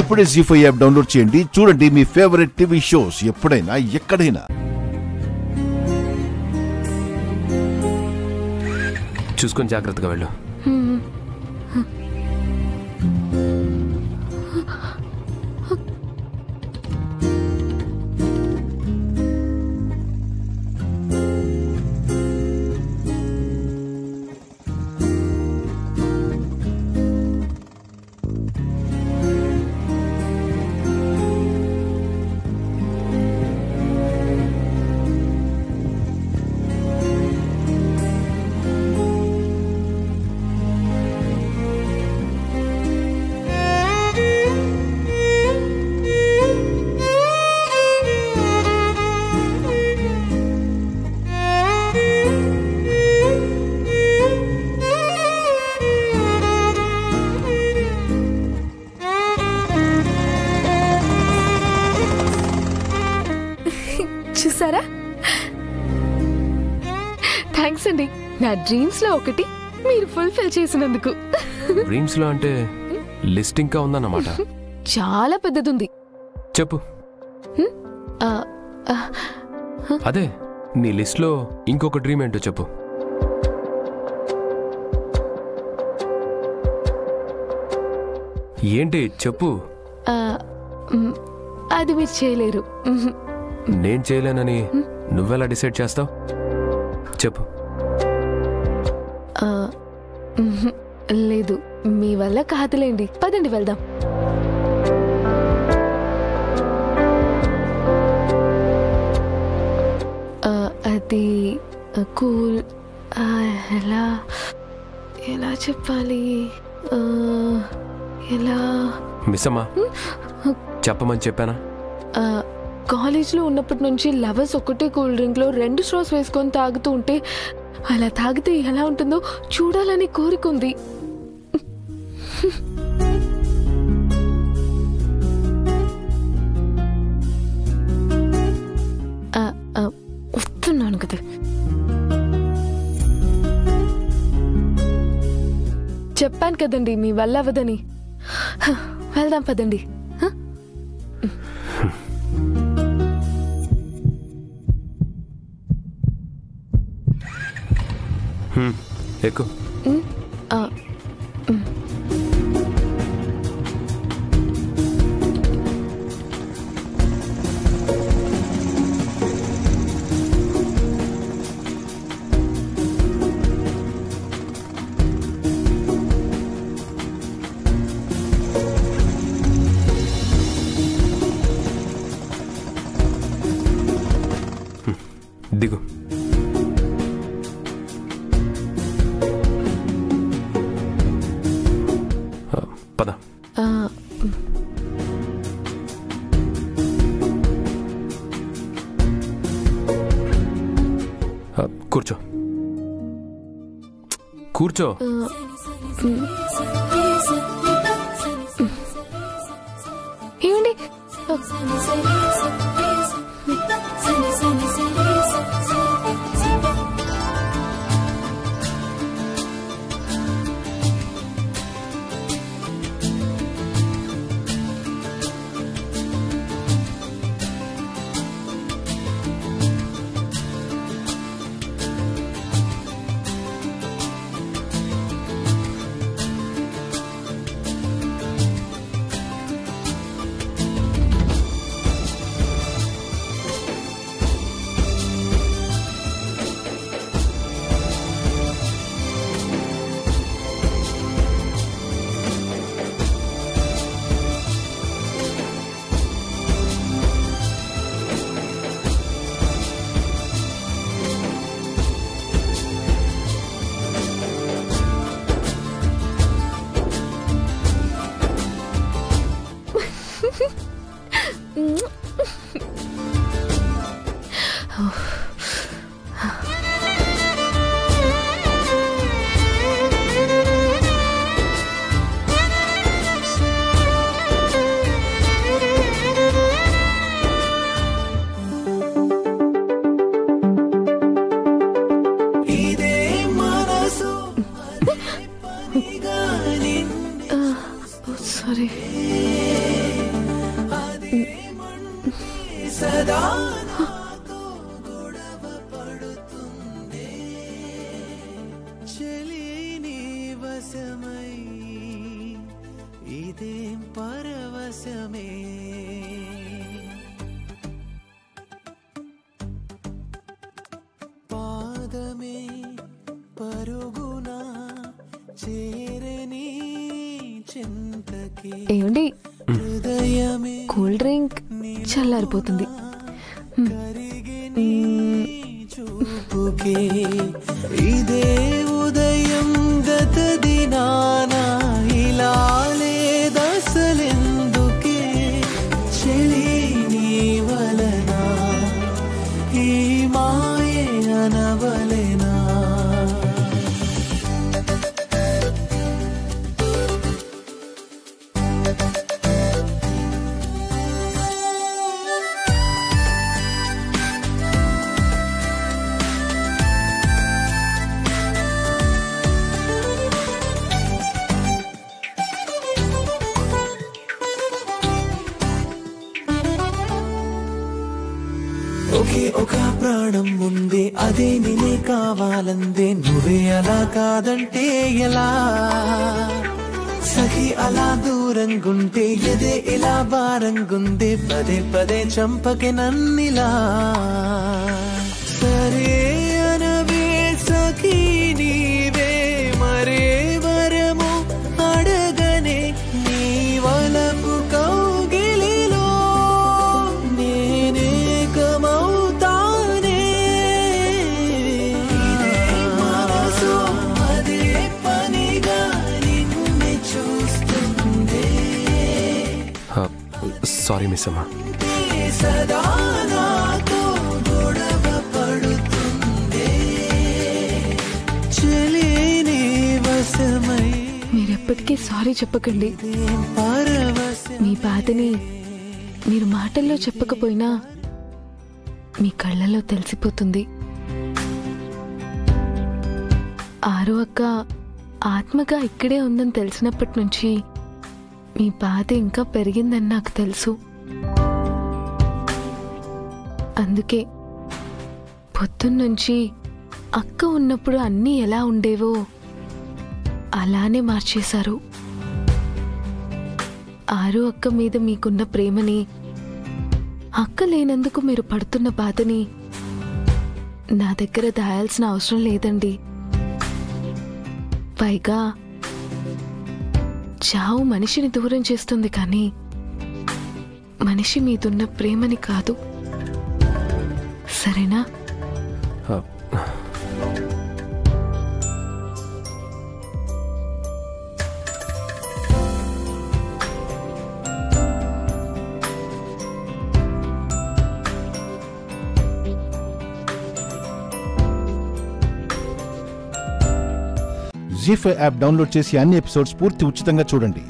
ఇప్పుడే జీ5 app download చేయండి. చూడండి మీ ఫేవరెట్ టీవీ షోస్ ఎప్పుడైనా ఎక్కడైనా. చూసుకొని జాగ్రత్తగా వెళ్ళు. చూసారా? థ్యాంక్స్ అండి. నా డ్రీమ్స్ లో ఒకటి మీరు ఫుల్ఫిల్ చేసినందుకు. డ్రీమ్స్ లో అంటే లిస్ట్ ఇంకా ఉందన్నమాట. చాలా పెద్దదుంది. చెప్పు. అదే నీ లిస్ట్ లో ఇంకొక డ్రీమ్ ఏంటో చెప్పు. ఏంటి చెప్పు. అది మీరు చేయలేరు. నేను చేయలేనని నువ్వెలా డిసైడ్ చేస్తావు? చెప్పు. లేదు, మీ వల్ల కాదులేండి. పదండి వెళ్దాం. అది కూల్. ఎలా ఎలా చెప్పాలి? ఎలా మిస్సమ్మా చెప్పమని చెప్పానా? కాలేజ్లో ఉన్నప్పటి నుంచి లవర్స్ ఒకటే కూల్ డ్రింక్లో 2 స్ట్రాస్ వేసుకొని తాగుతూ ఉంటే అలా తాగితే ఎలా ఉంటుందో చూడాలని కోరికుంది. వస్తున్నాను కదా. చెప్పాను కదండి మీ వల్ల అవ్వదని. వెళ్దాం పదండి. ఎక్కు. దిగు. పద. కూర్చో కూర్చో. ఏమండి? ఇదేం పరవశమే పాదమే పరుగున చేరని చింతకి ఏమండి, హృదయమే కూల్ డ్రింక్ చల్లారిపోతుంది. చూపుకే ఇదే ఉదయం గత దినాన ఇలా లేదసలెందుకే చెలి నీ వలన ఈ మాయే అనవలెనా ఒకే ఒక ప్రాణం ఉందే అదే నేనే కావాలందే నువ్వే అలా కాదంటే ఎలా సఖి అలా దూరంగుంటే ఎదే ఇలా భారంగుందే పదే పదే చంపకే నన్నిలా సరే అనవే సఖి నీవే మరే వరము అడగనే నీ వలపు కౌగిలిలో నేనే కమౌతానే ఇదే మనసు అదే పనిగా నిన్ను చూస్తుందే సారీ మిస్ అమ్మా. సదా నాతో గొడవ పడుతుందే చెలిని వశమై మీరెప్పటికీ సారీ చెప్పకండి. మీ బాధని మీరు మాటల్లో చెప్పకపోయినా మీ కళ్ళల్లో తెలిసిపోతుంది. ఆరో అక్క ఆత్మగా ఇక్కడే ఉందని తెలిసినప్పటి నుంచి మీ బాధ ఇంకా పెరిగిందని నాకు తెలుసు. అందుకే పొద్దున్నుంచి అక్క ఉన్నప్పుడు అన్నీ ఎలా ఉండేవో అలానే మార్చేశారు. ఆరో అక్క మీద మీకున్న ప్రేమని, అక్క లేనందుకు మీరు పడుతున్న బాధని నా దగ్గర దాయాల్సిన అవసరం లేదండి. పైగా చావు మనిషిని దూరం చేస్తుంది కానీ మనిషి మీదున్న ప్రేమని కాదు. సరేనా? జీ5 యాప్ డౌన్లోడ్ చేసి అన్ని ఎపిసోడ్స్ పూర్తి ఉచితంగా చూడండి.